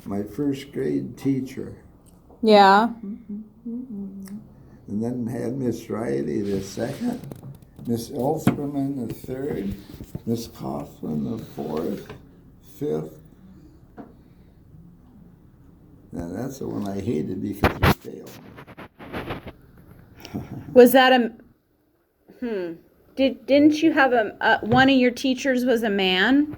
my first grade teacher. Yeah. And then had Miss Riley the second, Miss Elsterman the third, Miss Coughlin the fourth, fifth. And that's the one I hated because he failed. Was that a Didn't you have one of your teachers was a man?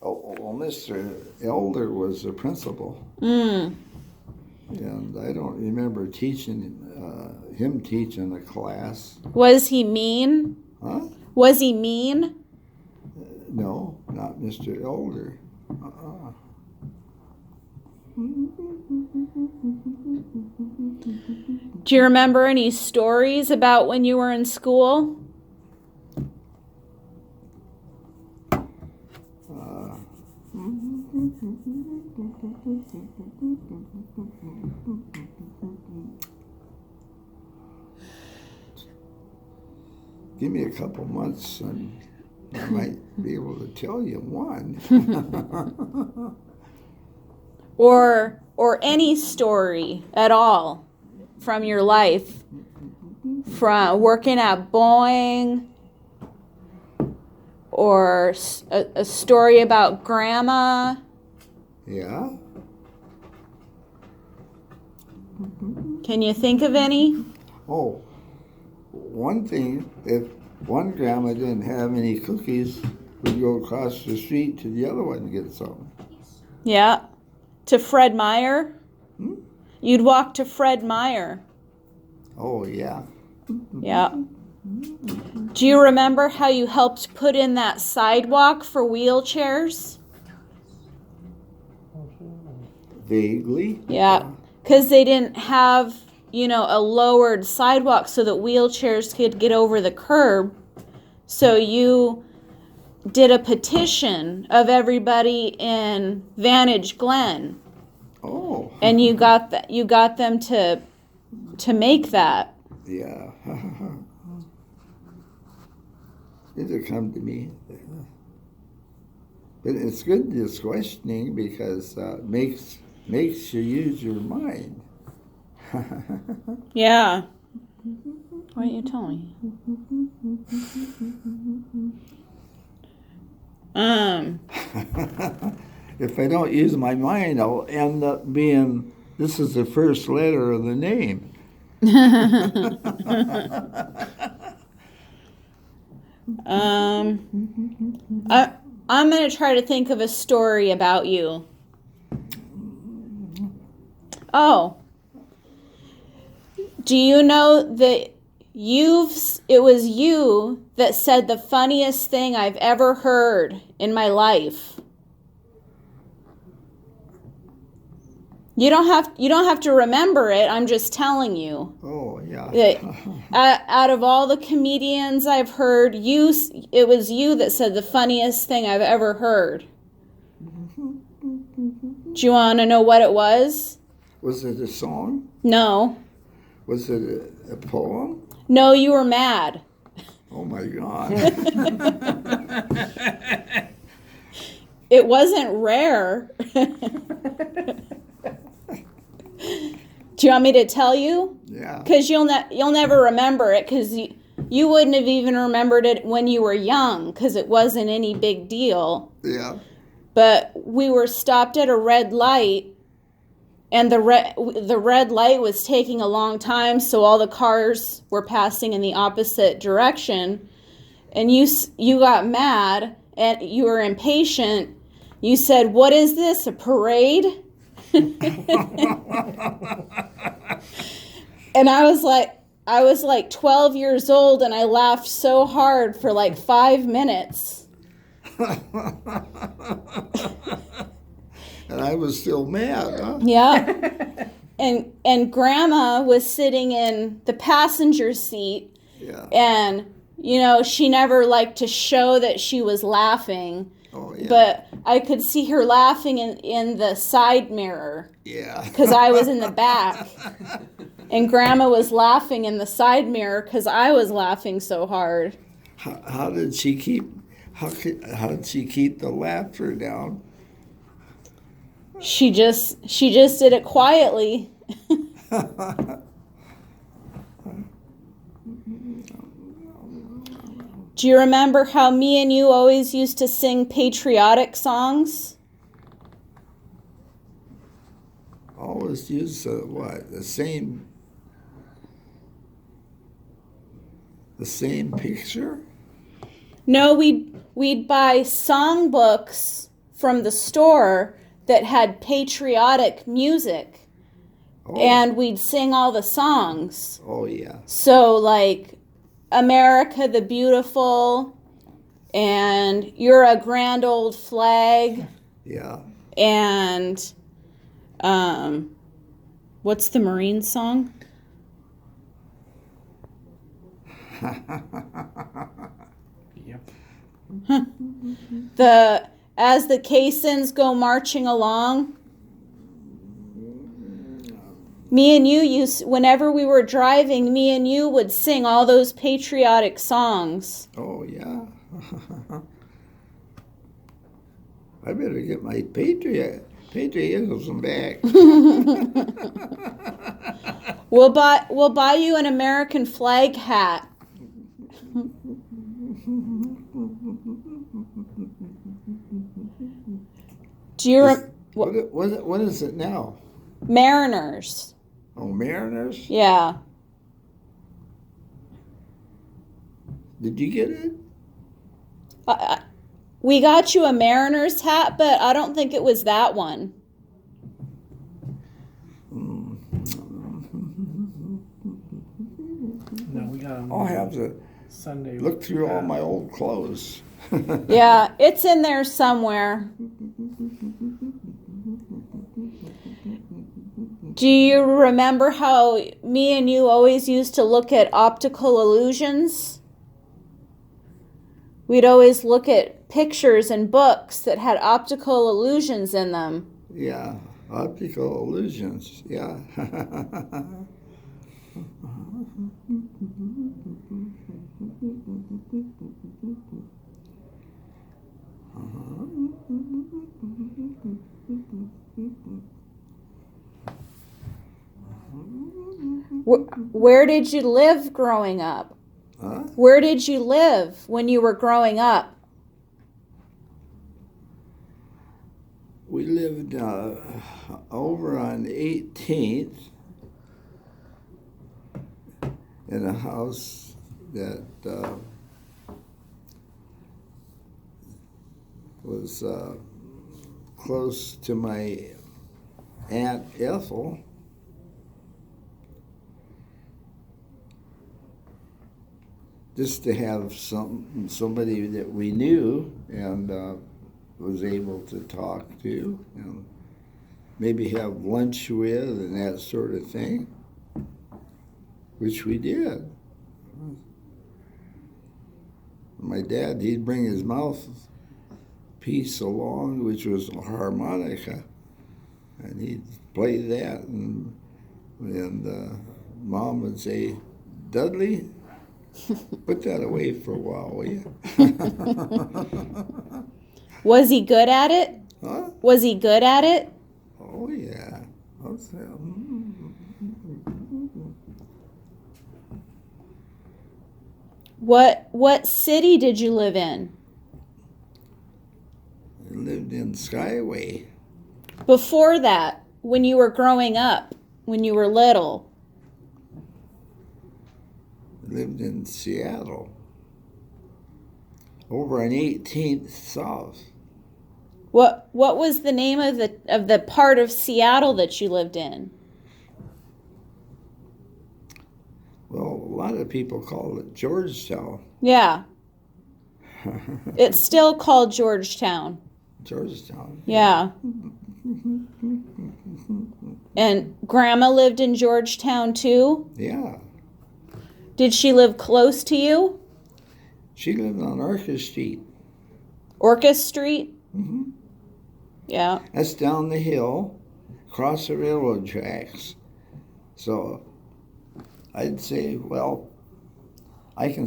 Well, Mr. Elder was the principal. Mm. And I don't remember teaching him teaching a class. Was he mean? Huh? Was he mean? No, not Mr. Elder. Do you remember any stories about when you were in school? Give me a couple months and I might be able to tell you one. or any story at all from your life, from working at Boeing, or a story about Grandma. Yeah? Can you think of any? Oh, one thing, if one grandma didn't have any cookies, we'd go across the street to the other one and get some. Yeah. To Fred Meyer? You'd walk to Fred Meyer. Oh, yeah. Yeah. Do you remember how you helped put in that sidewalk for wheelchairs? Vaguely. Yeah. Because they didn't have, a lowered sidewalk so that wheelchairs could get over the curb. So you did a petition of everybody in Vantage Glen. Oh. And you got them to make that. Yeah. It'll come to me. But it's good, this questioning, because makes you use your mind. Yeah. Why don't you tell me? If I don't use my mind, I'll end up being, this is the first letter of the name. I'm going to try to think of a story about you. Oh. Do you know that it was you that said the funniest thing I've ever heard in my life? You don't have to remember it. I'm just telling you. Oh, yeah. Out of all the comedians I've heard, it was you that said the funniest thing I've ever heard. Do you want to know what it was? Was it a song? No. Was it a poem? No, you were mad. Oh, my God. It wasn't rare. Do you want me to tell you? Yeah. Because you'll never remember it, because you wouldn't have even remembered it when you were young, because it wasn't any big deal. Yeah. But we were stopped at a red light, and the red light was taking a long time, so all the cars were passing in the opposite direction. And you got mad, and you were impatient. You said, "What is this, a parade?" And I was like 12 years old, and I laughed so hard for like 5 minutes. And I was still mad, huh? Yeah. And Grandma was sitting in the passenger seat. Yeah. And, she never liked to show that she was laughing. Oh, yeah. But I could see her laughing in the side mirror. Yeah. Because I was in the back. And Grandma was laughing in the side mirror because I was laughing so hard. How did she keep? How did she keep the laughter down? She just did it quietly. Do you remember how me and you always used to sing patriotic songs? Always use what? The same picture? No, we'd buy songbooks from the store that had patriotic music, Oh. and we'd sing all the songs. Oh yeah. So like America the Beautiful, and You're a Grand Old Flag, Yeah. and what's the Marine song? Yep. As the caissons go marching along. Me and you whenever we were driving, me and you would sing all those patriotic songs. Oh yeah. I better get my patriotism back. We'll buy you an American flag hat. Do you What is it now? Mariners? Oh, Mariners? Yeah. Did you get it? We got you a Mariners hat, but I don't think it was that one. No, we got I'll have to Sunday. look through all my old clothes. Yeah, it's in there somewhere. Do you remember how me and you always used to look at optical illusions? We'd always look at pictures and books that had optical illusions in them. Yeah, optical illusions. Yeah. Where did you live growing up? Huh? Where did you live when you were growing up? We lived over on 18th in a house that was close to my Aunt Ethel. Just to have somebody that we knew and was able to talk to and maybe have lunch with and that sort of thing, which we did. My dad, he'd bring his mouthpiece along, which was a harmonica, and he'd play that, and Mom would say, "Dudley, put that away for a while, will you?" Was he good at it? Huh? Was he good at it? Oh, yeah. What city did you live in? I lived in Skyway. Before that, when you were growing up, when you were little? I lived in Seattle. Over on 18th South. What was the name of the part of Seattle that you lived in? Well, a lot of people call it Georgetown. Yeah. It's still called Georgetown. Georgetown. Yeah. And Grandma lived in Georgetown too? Yeah. Did she live close to you? She lived on Orchard Street. Orcas Street? Mm-hmm. Yeah. That's down the hill, across the railroad tracks. So I'd say, well, I can